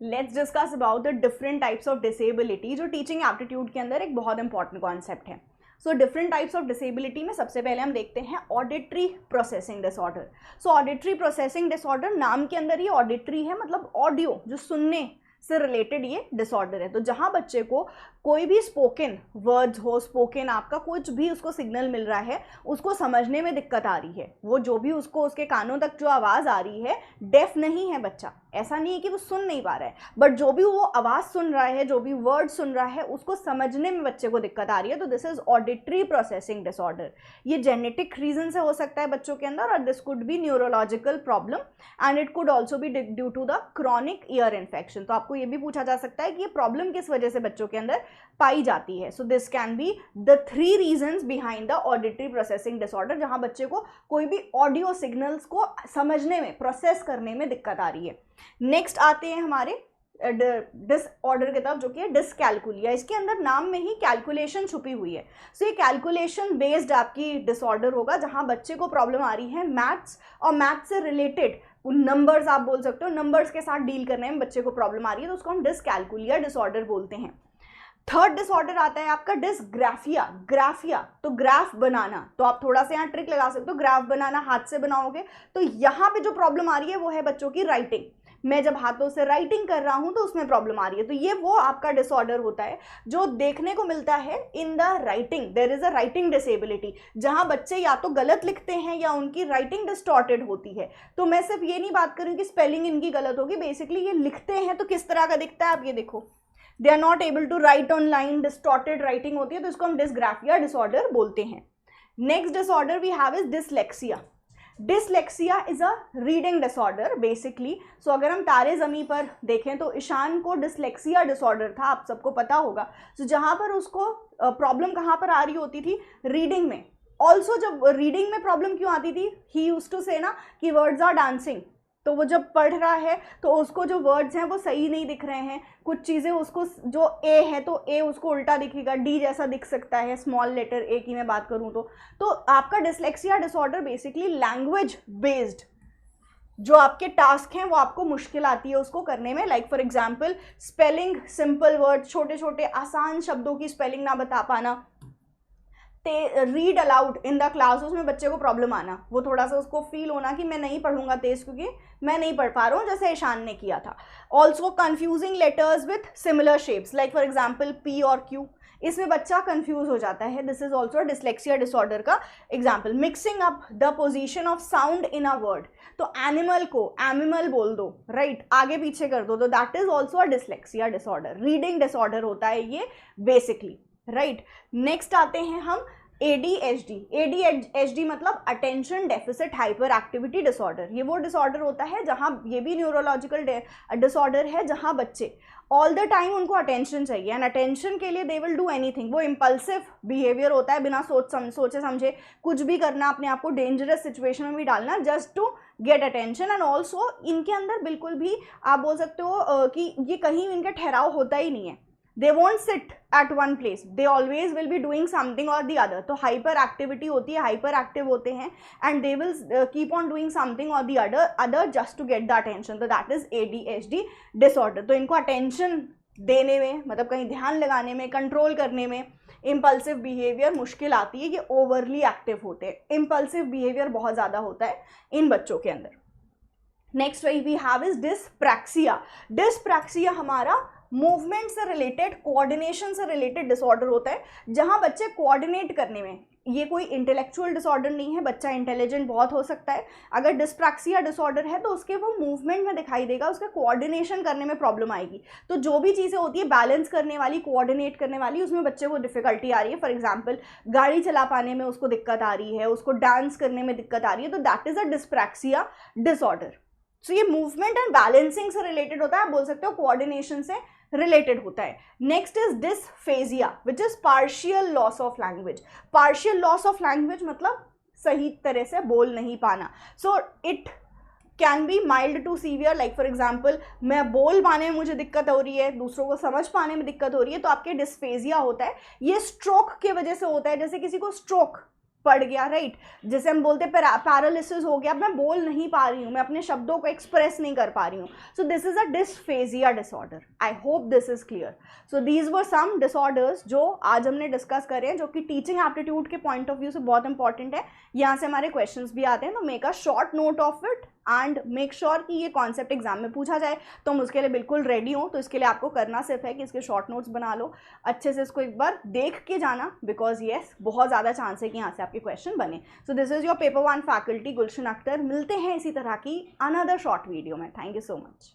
Let's discuss about the different types of disability, जो teaching aptitude के अंदर एक बहुत इंपॉर्टेंट कॉन्सेप्ट है। So different types of disability में सबसे पहले हम देखते हैं ऑडिटरी प्रोसेसिंग डिसऑर्डर। सो ऑडिटरी प्रोसेसिंग डिसऑर्डर, नाम के अंदर ही ऑडिटरी है, मतलब ऑडियो जो सुनने से रिलेटेड ये डिसऑर्डर है। तो जहाँ बच्चे को कोई भी स्पोकन वर्ड्स हो, स्पोकन आपका कुछ भी उसको सिग्नल मिल रहा है, उसको समझने में दिक्कत आ रही है, वो जो भी उसको उसके कानों तक जो आवाज़ आ रही है, डेफ नहीं है बच्चा, ऐसा नहीं है कि वो सुन नहीं पा रहा है, बट जो भी वो आवाज़ सुन रहा है, जो भी वर्ड सुन रहा है, उसको समझने में बच्चे को दिक्कत आ रही है, तो this is auditory processing disorder. ये जेनेटिक रीजन से हो सकता है बच्चों के अंदर, और this could be neurological problem and it could also be due to the chronic ear infection. तो आपको ये भी पूछा जा सकता है कि ये प्रॉब्लम किस वजह से बच्चों के अंदर पाई जाती है। So this can be the 3 reasons behind the auditory processing disorder, जहां बच्चे को कोई भी ऑडियो सिग्नल्स को समझने में, प्रोसेस करने में दिक्कत आ रही है। नेक्स्ट आते हैं हमारे डिसऑर्डर की तरफ, जो कि है डिसकैलकुलिया। इसके अंदर नाम में ही कैलकुलेशन छुपी हुई है। सो ये कैलकुलेशन बेस्ड आपकी डिसऑर्डर होगा, जहां बच्चे को प्रॉब्लम आ रही है मैथ्स और मैथ्स से रिलेटेड नंबर्स, आप बोल सकते हो नंबर्स के साथ डील करने में बच्चे को प्रॉब्लम आ रही है, तो उसको हम डिसकैलकुलिया डिसऑर्डर बोलते हैं। थर्ड डिसऑर्डर आता है आपका डिसग्राफिया। ग्राफिया तो ग्राफ बनाना, तो आप थोड़ा सा यहाँ ट्रिक लगा सकते हो, ग्राफ बनाना हाथ से बनाओगे, तो यहाँ पे जो प्रॉब्लम आ रही है वो है बच्चों की राइटिंग। मैं जब हाथों से राइटिंग कर रहा हूं तो उसमें प्रॉब्लम आ रही है, तो ये वो आपका डिसऑर्डर होता है जो देखने को मिलता है in the writing. There is a writing disability, जहां बच्चे या तो गलत लिखते हैं या उनकी राइटिंग डिस्टॉर्टेड होती है। तो मैं सिर्फ ये नहीं बात करूँ कि स्पेलिंग इनकी गलत होगी, बेसिकली ये लिखते हैं तो किस तरह का दिखता है आप ये देखो, they are not able to write on line, distorted writing होती है, तो इसको हम डिसग्राफिया डिसऑर्डर बोलते हैं। Next disorder we have is dyslexia. Dyslexia is a reading disorder basically. So अगर हम तारे ज़मीं पर देखें तो ईशान को डिसलेक्सिया डिसऑर्डर था, आप सबको पता होगा। सो जहाँ पर उसको प्रॉब्लम कहाँ पर आ रही होती थी, रीडिंग में। ऑल्सो जब रीडिंग में प्रॉब्लम क्यों आती थी, ही यूज्ड टू से ना कि वर्ड्स आर डांसिंग, तो वो जब पढ़ रहा है तो उसको जो वर्ड्स हैं वो सही नहीं दिख रहे हैं, कुछ चीज़ें उसको, जो ए है तो ए उसको उल्टा दिखेगा, डी जैसा दिख सकता है, स्मॉल लेटर ए की मैं बात करूं तो आपका dyslexia disorder basically language based जो आपके टास्क हैं वो आपको मुश्किल आती है उसको करने में। Like for example spelling, simple word, छोटे छोटे आसान शब्दों की स्पेलिंग ना बता पाना, read allowed in the class, उसमें बच्चे को प्रॉब्लम आना, वो थोड़ा सा उसको फील होना कि मैं नहीं पढ़ूंगा तेज क्योंकि मैं नहीं पढ़ पा रहा हूँ, जैसे ईशान ने किया था। Also confusing letters with similar shapes, like for example P और क्यू, इसमें बच्चा कंफ्यूज हो जाता है। This is also dyslexia disorder का example. Mixing up the position of sound in a word, तो एनिमल को एमिमल बोल दो, राइट, आगे पीछे कर दो, तो that is also a dyslexia disorder. Reading disorder होता है ये बेसिकली, राइट। नेक्स्ट आते हैं हम ADHD। ADHD मतलब attention deficit hyper activity disorder. ये वो डिसऑर्डर होता है जहाँ, ये भी न्यूरोलॉजिकल डिसऑर्डर है, जहाँ बच्चे ऑल द टाइम उनको अटेंशन चाहिए एंड अटेंशन के लिए दे विल डू एनीथिंग। वो इम्पल्सिव बिहेवियर होता है, बिना सोचे समझे कुछ भी करना, अपने आप को डेंजरस सिचुएशन में भी डालना just to get attention. And also इनके अंदर बिल्कुल भी आप बोल सकते हो कि ये कहीं इनका ठहराव होता ही नहीं है। They won't sit at one place. They always will be doing something or the other. तो हाइपर एक्टिविटी होती है, हाइपर एक्टिव होते हैं and they will keep on doing something or the other just to get the attention. तो that is ADHD disorder. तो इनको attention देने में, मतलब कहीं ध्यान लगाने में, कंट्रोल करने में, इम्पल्सिव बिहेवियर मुश्किल आती है। ये ओवरली एक्टिव होते हैं, इम्पल्सिव बिहेवियर बहुत ज़्यादा होता है इन बच्चों के अंदर। Next we have is dyspraxia. Dyspraxia हमारा मूवमेंट से रिलेटेड, कोऑर्डिनेशन से रिलेटेड डिसऑर्डर होता है, जहां बच्चे कोऑर्डिनेट करने में, ये कोई इंटेलेक्चुअल डिसऑर्डर नहीं है, बच्चा इंटेलिजेंट बहुत हो सकता है। अगर डिस्प्रैक्सिया डिसऑर्डर है तो उसके वो मूवमेंट में दिखाई देगा, उसका कोऑर्डिनेशन करने में प्रॉब्लम आएगी। तो जो भी चीज़ें होती है बैलेंस करने वाली, कोऑर्डिनेट करने वाली, उसमें बच्चे को डिफिकल्टी आ रही है। फॉर एग्जाम्पल गाड़ी चला पाने में उसको दिक्कत आ रही है, उसको डांस करने में दिक्कत आ रही है, तो that is a dyspraxia disorder. So ये मूवमेंट एंड बैलेंसिंग से रिलेटेड होता है, आप बोल सकते हो कोऑर्डिनेशन से रिलेटेड होता है। Next is dysphasia which is partial loss of language. Partial loss of language मतलब सही तरह से बोल नहीं पाना। So it can be mild to severe, like for example मैं बोल पाने में मुझे दिक्कत हो रही है, दूसरों को समझ पाने में दिक्कत हो रही है, तो आपके डिस्फेजिया होता है। ये स्ट्रोक की वजह से होता है, जैसे किसी को स्ट्रोक पड़ गया, राइट, जिसे हम बोलते हैं पैरालिसिस हो गया, मैं बोल नहीं पा रही हूँ, मैं अपने शब्दों को एक्सप्रेस नहीं कर पा रही हूँ. So this is a dysphagia disorder. I hope this is clear. So these were some disorders जो आज हमने डिस्कस करे हैं, जो कि टीचिंग एप्टीट्यूड के पॉइंट ऑफ व्यू से बहुत इंपॉर्टेंट है. यहाँ से हमारे क्वेश्चंस भी आते हैं, तो make a short note of it and make sure कि ये कॉन्सेप्ट एग्जाम में पूछा जाए तो हम उसके लिए बिल्कुल रेडी हो. तो इसके लिए आपको करना सिर्फ है कि इसके शॉर्ट नोट्स बना लो, अच्छे से इसको एक बार देख के जाना, बिकॉज येस बहुत ज़्यादा चांस है कि यहाँ से आपके क्वेश्चन बने. So this is your paper 1 faculty Gulshan Akhtar. मिलते हैं इसी तरह की अनदर शॉर्ट वीडियो में. Thank you so much.